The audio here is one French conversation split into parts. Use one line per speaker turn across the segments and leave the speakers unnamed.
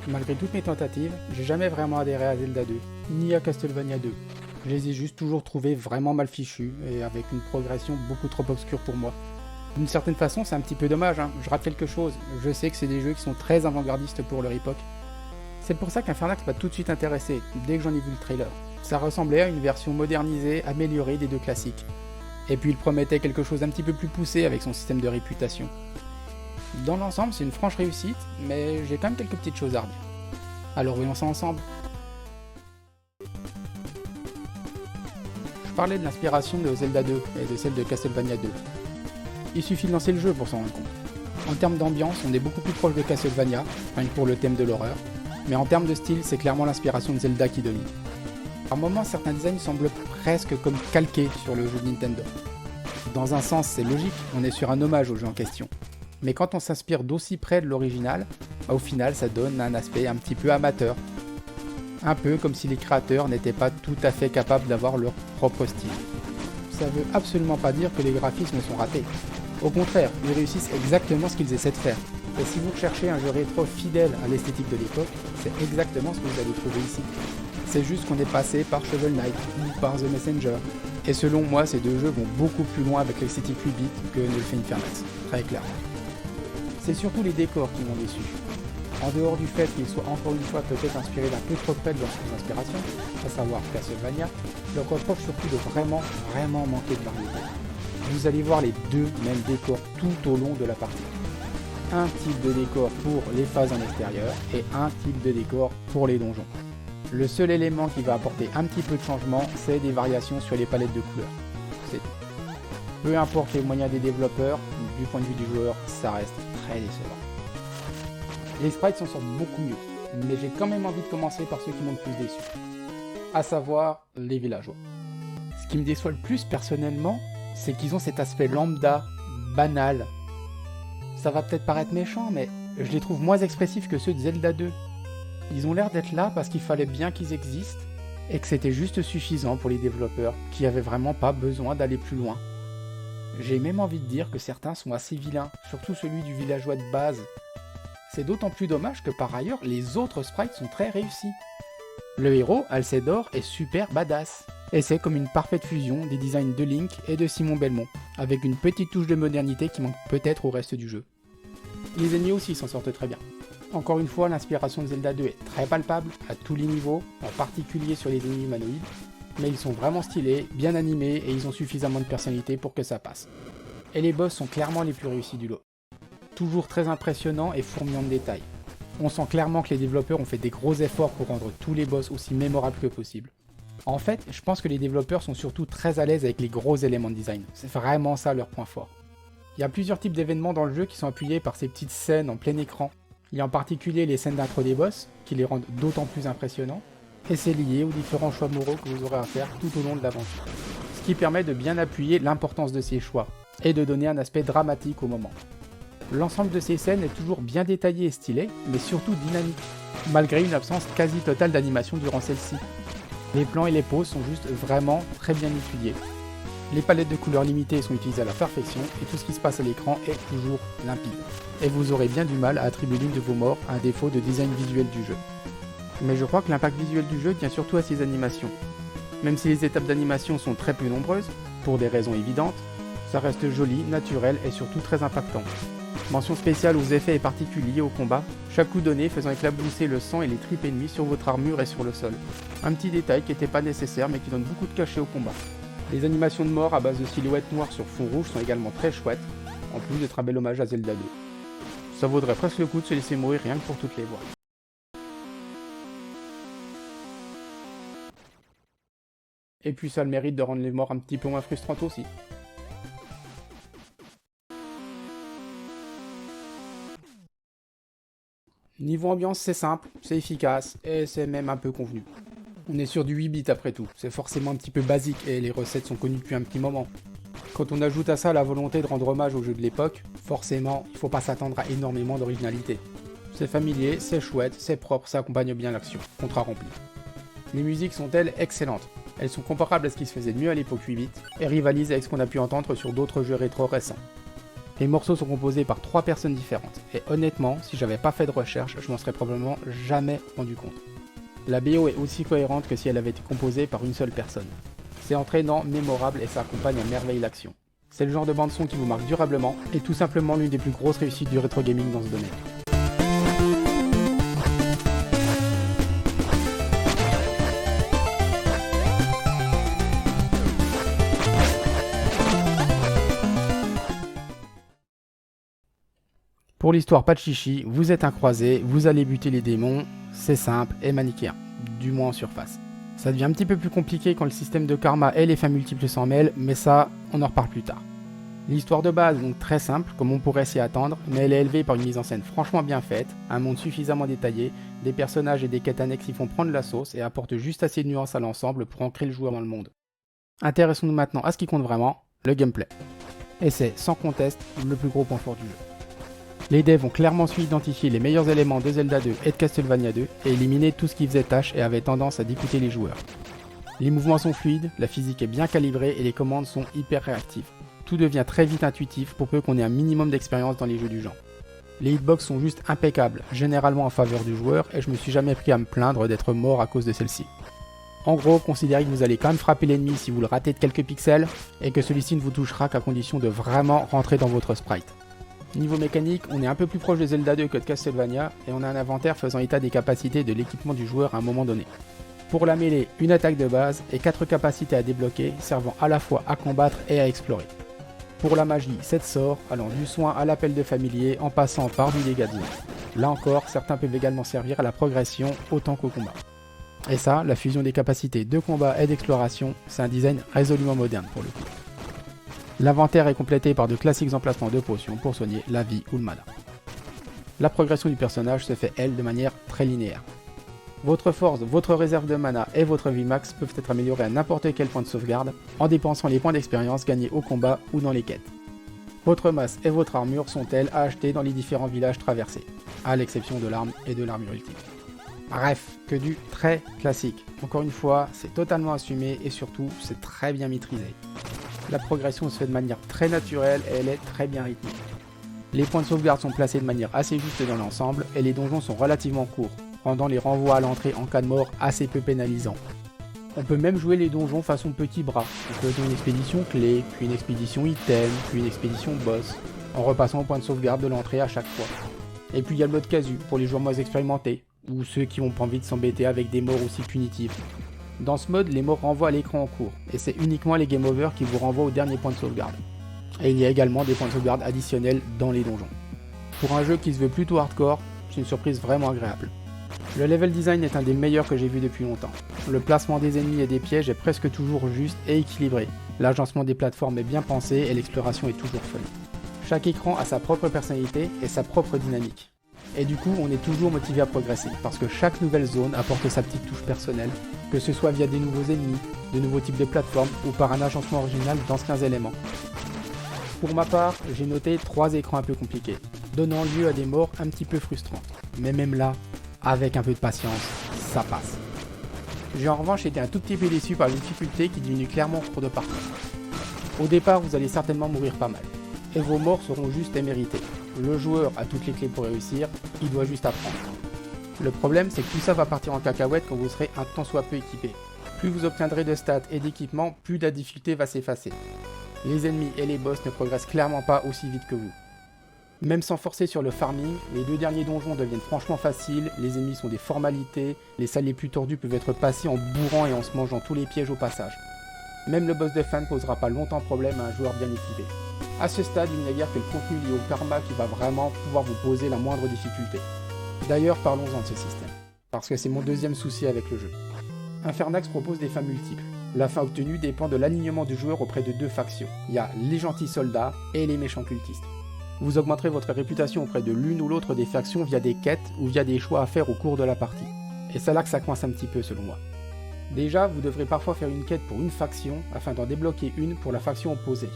Malgré toutes mes tentatives, j'ai jamais vraiment adhéré à Zelda 2, ni à Castlevania 2. Je les ai juste toujours trouvés vraiment mal fichus, et avec une progression beaucoup trop obscure pour moi. D'une certaine façon, c'est un petit peu dommage, hein. Je rate quelque chose, je sais que c'est des jeux qui sont très avant-gardistes pour leur époque. C'est pour ça qu'Infernax m'a tout de suite intéressé, dès que j'en ai vu le trailer. Ça ressemblait à une version modernisée, améliorée des deux classiques. Et puis il promettait quelque chose un petit peu plus poussé avec son système de réputation. Dans l'ensemble, c'est une franche réussite, mais j'ai quand même quelques petites choses à redire. Alors voyons ça ensemble. Je parlais de l'inspiration de Zelda 2 et de celle de Castlevania 2. Il suffit de lancer le jeu pour s'en rendre compte. En termes d'ambiance, on est beaucoup plus proche de Castlevania, rien que pour le thème de l'horreur, mais en termes de style, c'est clairement l'inspiration de Zelda qui domine. Par moments, certains designs semblent presque comme calqués sur le jeu de Nintendo. Dans un sens, c'est logique, on est sur un hommage au jeu en question. Mais quand on s'inspire d'aussi près de l'original, au final, ça donne un aspect un petit peu amateur. Un peu comme si les créateurs n'étaient pas tout à fait capables d'avoir leur propre style. Ça veut absolument pas dire que les graphismes sont ratés. Au contraire, ils réussissent exactement ce qu'ils essaient de faire. Et si vous recherchez un jeu rétro fidèle à l'esthétique de l'époque, c'est exactement ce que vous allez trouver ici. C'est juste qu'on est passé par Shovel Knight ou par The Messenger. Et selon moi, ces deux jeux vont beaucoup plus loin avec l'esthétique 8 bits que ne le fait Infernax, très clairement. C'est surtout les décors qui m'ont déçu. En dehors du fait qu'ils soient encore une fois peut-être inspirés d'un peu trop près de leurs inspirations, à savoir Castlevania, je leur reproche surtout de vraiment manquer de variété. Vous allez voir les deux mêmes décors tout au long de la partie. Un type de décor pour les phases en extérieur et un type de décor pour les donjons. Le seul élément qui va apporter un petit peu de changement, c'est des variations sur les palettes de couleurs. C'est tout. Peu importe les moyens des développeurs, du point de vue du joueur, ça reste très décevant. Les sprites s'en sortent beaucoup mieux, mais j'ai quand même envie de commencer par ceux qui m'ont le plus déçu. À savoir, les villageois. Ce qui me déçoit le plus personnellement, c'est qu'ils ont cet aspect lambda, banal. Ça va peut-être paraître méchant, mais je les trouve moins expressifs que ceux de Zelda 2. Ils ont l'air d'être là parce qu'il fallait bien qu'ils existent, et que c'était juste suffisant pour les développeurs, qui avaient vraiment pas besoin d'aller plus loin. J'ai même envie de dire que certains sont assez vilains, surtout celui du villageois de base. C'est d'autant plus dommage que par ailleurs, les autres sprites sont très réussis. Le héros, Alcédor, est super badass. Et c'est comme une parfaite fusion des designs de Link et de Simon Belmont, avec une petite touche de modernité qui manque peut-être au reste du jeu. Les ennemis aussi s'en sortent très bien. Encore une fois, l'inspiration de Zelda 2 est très palpable, à tous les niveaux, en particulier sur les ennemis humanoïdes, mais ils sont vraiment stylés, bien animés et ils ont suffisamment de personnalité pour que ça passe. Et les boss sont clairement les plus réussis du lot. Toujours très impressionnants et fourmillants de détails. On sent clairement que les développeurs ont fait des gros efforts pour rendre tous les boss aussi mémorables que possible. En fait, je pense que les développeurs sont surtout très à l'aise avec les gros éléments de design, c'est vraiment ça leur point fort. Il y a plusieurs types d'événements dans le jeu qui sont appuyés par ces petites scènes en plein écran. Il y a en particulier les scènes d'intro des boss, qui les rendent d'autant plus impressionnants, et c'est lié aux différents choix moraux que vous aurez à faire tout au long de l'aventure. Ce qui permet de bien appuyer l'importance de ces choix, et de donner un aspect dramatique au moment. L'ensemble de ces scènes est toujours bien détaillé et stylé, mais surtout dynamique, malgré une absence quasi totale d'animation durant celle-ci. Les plans et les poses sont juste vraiment très bien étudiés. Les palettes de couleurs limitées sont utilisées à la perfection et tout ce qui se passe à l'écran est toujours limpide. Et vous aurez bien du mal à attribuer l'une de vos morts à un défaut de design visuel du jeu. Mais je crois que l'impact visuel du jeu tient surtout à ses animations. Même si les étapes d'animation sont très peu nombreuses, pour des raisons évidentes, ça reste joli, naturel et surtout très impactant. Mention spéciale aux effets et particules liés au combat, chaque coup donné faisant éclabousser le sang et les tripes ennemies sur votre armure et sur le sol. Un petit détail qui n'était pas nécessaire mais qui donne beaucoup de cachet au combat. Les animations de mort à base de silhouettes noires sur fond rouge sont également très chouettes, en plus d'être un bel hommage à Zelda 2. Ça vaudrait presque le coup de se laisser mourir rien que pour toutes les voir. Et puis ça a le mérite de rendre les morts un petit peu moins frustrantes aussi. Niveau ambiance, c'est simple, c'est efficace, et c'est même un peu convenu. On est sur du 8 bits après tout, c'est forcément un petit peu basique, et les recettes sont connues depuis un petit moment. Quand on ajoute à ça la volonté de rendre hommage aux jeux de l'époque, forcément, il faut pas s'attendre à énormément d'originalité. C'est familier, c'est chouette, c'est propre, ça accompagne bien l'action, contrat rempli. Les musiques sont elles excellentes. Elles sont comparables à ce qui se faisait de mieux à l'époque 8 bits, et rivalisent avec ce qu'on a pu entendre sur d'autres jeux rétro récents. Les morceaux sont composés par 3 personnes différentes, et honnêtement, si j'avais pas fait de recherche, je m'en serais probablement jamais rendu compte. La BO est aussi cohérente que si elle avait été composée par une seule personne. C'est entraînant, mémorable et ça accompagne à merveille l'action. C'est le genre de bande-son qui vous marque durablement, et tout simplement l'une des plus grosses réussites du rétro gaming dans ce domaine. Pour l'histoire, pas de chichi, vous êtes un croisé, vous allez buter les démons, c'est simple et manichéen, du moins en surface. Ça devient un petit peu plus compliqué quand le système de karma et les fins multiples s'en mêlent, mais ça, on en reparle plus tard. L'histoire de base est donc très simple, comme on pourrait s'y attendre, mais elle est élevée par une mise en scène franchement bien faite, un monde suffisamment détaillé, des personnages et des quêtes annexes qui font prendre la sauce et apportent juste assez de nuances à l'ensemble pour ancrer le joueur dans le monde. Intéressons-nous maintenant à ce qui compte vraiment, le gameplay. Et c'est, sans conteste, le plus gros point fort du jeu. Les devs ont clairement su identifier les meilleurs éléments de Zelda 2 et de Castlevania 2 et éliminer tout ce qui faisait tâche et avait tendance à dégoûter les joueurs. Les mouvements sont fluides, la physique est bien calibrée et les commandes sont hyper réactives. Tout devient très vite intuitif pour peu qu'on ait un minimum d'expérience dans les jeux du genre. Les hitbox sont juste impeccables, généralement en faveur du joueur et je me suis jamais pris à me plaindre d'être mort à cause de celle-ci. En gros, considérez que vous allez quand même frapper l'ennemi si vous le ratez de quelques pixels et que celui-ci ne vous touchera qu'à condition de vraiment rentrer dans votre sprite. Niveau mécanique, on est un peu plus proche de Zelda 2 que de Castlevania, et on a un inventaire faisant état des capacités de l'équipement du joueur à un moment donné. Pour la mêlée, une attaque de base et 4 capacités à débloquer, servant à la fois à combattre et à explorer. Pour la magie, 7 sorts, allant du soin à l'appel de familier en passant par du dégât de zone. Là encore, certains peuvent également servir à la progression autant qu'au combat. Et ça, la fusion des capacités de combat et d'exploration, c'est un design résolument moderne pour le coup. L'inventaire est complété par de classiques emplacements de potions pour soigner la vie ou le mana. La progression du personnage se fait, elle, de manière très linéaire. Votre force, votre réserve de mana et votre vie max peuvent être améliorés à n'importe quel point de sauvegarde en dépensant les points d'expérience gagnés au combat ou dans les quêtes. Votre masse et votre armure sont elles à acheter dans les différents villages traversés, à l'exception de l'arme et de l'armure ultime. Bref, que du très classique. Encore une fois, c'est totalement assumé et surtout, c'est très bien maîtrisé. La progression se fait de manière très naturelle et elle est très bien rythmée. Les points de sauvegarde sont placés de manière assez juste dans l'ensemble et les donjons sont relativement courts, rendant les renvois à l'entrée en cas de mort assez peu pénalisants. On peut même jouer les donjons façon petit bras, en faisant une expédition clé, puis une expédition item, puis une expédition boss, en repassant au point de sauvegarde de l'entrée à chaque fois. Et puis il y a le mode casu pour les joueurs moins expérimentés, ou ceux qui n'ont pas envie de s'embêter avec des morts aussi punitives. Dans ce mode, les morts renvoient à l'écran en cours, et c'est uniquement les game over qui vous renvoient au dernier point de sauvegarde. Et il y a également des points de sauvegarde additionnels dans les donjons. Pour un jeu qui se veut plutôt hardcore, c'est une surprise vraiment agréable. Le level design est un des meilleurs que j'ai vu depuis longtemps. Le placement des ennemis et des pièges est presque toujours juste et équilibré. L'agencement des plateformes est bien pensé et l'exploration est toujours fun. Chaque écran a sa propre personnalité et sa propre dynamique. Et du coup, on est toujours motivé à progresser, parce que chaque nouvelle zone apporte sa petite touche personnelle, que ce soit via des nouveaux ennemis, de nouveaux types de plateformes ou par un agencement original d'anciens éléments. Pour ma part, j'ai noté 3 écrans un peu compliqués, donnant lieu à des morts un petit peu frustrantes. Mais même là, avec un peu de patience, ça passe. J'ai en revanche été un tout petit peu déçu par une difficulté qui diminue clairement au cours de partie. Au départ, vous allez certainement mourir pas mal, et vos morts seront justes et méritées. Le joueur a toutes les clés pour réussir, il doit juste apprendre. Le problème, c'est que tout ça va partir en cacahuète quand vous serez un tant soit peu équipé. Plus vous obtiendrez de stats et d'équipements, plus la difficulté va s'effacer. Les ennemis et les boss ne progressent clairement pas aussi vite que vous. Même sans forcer sur le farming, les 2 derniers donjons deviennent franchement faciles, les ennemis sont des formalités, les salles les plus tordues peuvent être passées en bourrant et en se mangeant tous les pièges au passage. Même le boss de fin ne posera pas longtemps problème à un joueur bien équipé. A ce stade, il n'y a guère que le contenu lié au karma qui va vraiment pouvoir vous poser la moindre difficulté. D'ailleurs, parlons-en de ce système, parce que c'est mon deuxième souci avec le jeu. Infernax propose des fins multiples. La fin obtenue dépend de l'alignement du joueur auprès de 2 factions. Il y a les gentils soldats et les méchants cultistes. Vous augmenterez votre réputation auprès de l'une ou l'autre des factions via des quêtes ou via des choix à faire au cours de la partie. Et c'est là que ça coince un petit peu selon moi. Déjà, vous devrez parfois faire une quête pour une faction afin d'en débloquer une pour la faction opposée.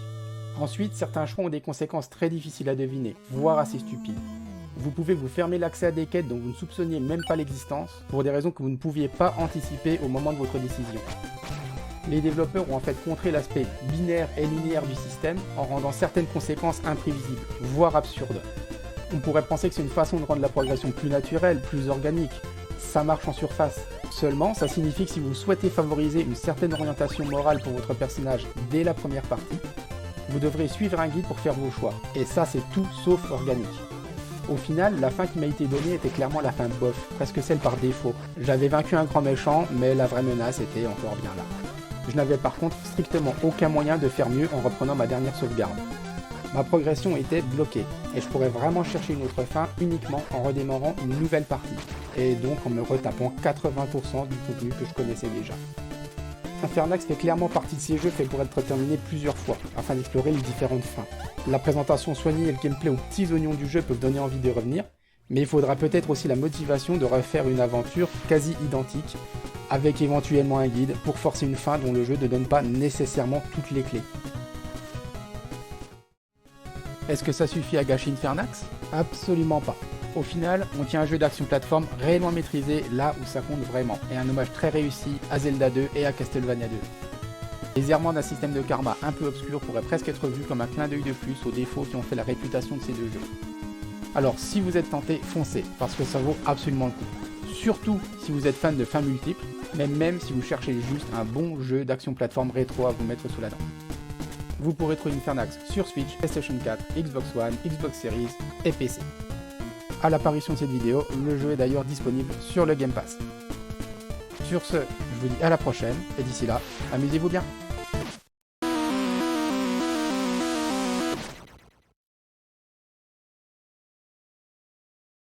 Ensuite, certains choix ont des conséquences très difficiles à deviner, voire assez stupides. Vous pouvez vous fermer l'accès à des quêtes dont vous ne soupçonniez même pas l'existence, pour des raisons que vous ne pouviez pas anticiper au moment de votre décision. Les développeurs ont en fait contré l'aspect binaire et linéaire du système en rendant certaines conséquences imprévisibles, voire absurdes. On pourrait penser que c'est une façon de rendre la progression plus naturelle, plus organique. Ça marche en surface. Seulement, ça signifie que si vous souhaitez favoriser une certaine orientation morale pour votre personnage dès la première partie, vous devrez suivre un guide pour faire vos choix. Et ça, c'est tout sauf organique. Au final, la fin qui m'a été donnée était clairement la fin bof, presque celle par défaut. J'avais vaincu un grand méchant, mais la vraie menace était encore bien là. Je n'avais par contre strictement aucun moyen de faire mieux en reprenant ma dernière sauvegarde. Ma progression était bloquée, et je pourrais vraiment chercher une autre fin uniquement en redémarrant une nouvelle partie, et donc en me retapant 80% du contenu que je connaissais déjà. Infernax fait clairement partie de ces jeux faits pour être terminés plusieurs fois, afin d'explorer les différentes fins. La présentation soignée et le gameplay aux petits oignons du jeu peuvent donner envie de revenir, mais il faudra peut-être aussi la motivation de refaire une aventure quasi identique, avec éventuellement un guide pour forcer une fin dont le jeu ne donne pas nécessairement toutes les clés. Est-ce que ça suffit à gâcher Infernax? Absolument pas. Au final, on tient un jeu d'action plateforme réellement maîtrisé là où ça compte vraiment, et un hommage très réussi à Zelda 2 et à Castlevania 2. Les errements d'un système de karma un peu obscur pourraient presque être vus comme un clin d'œil de plus aux défauts qui ont fait la réputation de ces deux jeux. Alors si vous êtes tenté, foncez, parce que ça vaut absolument le coup. Surtout si vous êtes fan de fins multiples, mais même si vous cherchez juste un bon jeu d'action plateforme rétro à vous mettre sous la dent. Vous pourrez trouver Infernax sur Switch, PlayStation 4, Xbox One, Xbox Series et PC. À l'apparition de cette vidéo, le jeu est d'ailleurs disponible sur le Game Pass. Sur ce, je vous dis à la prochaine, et d'ici là, amusez-vous bien.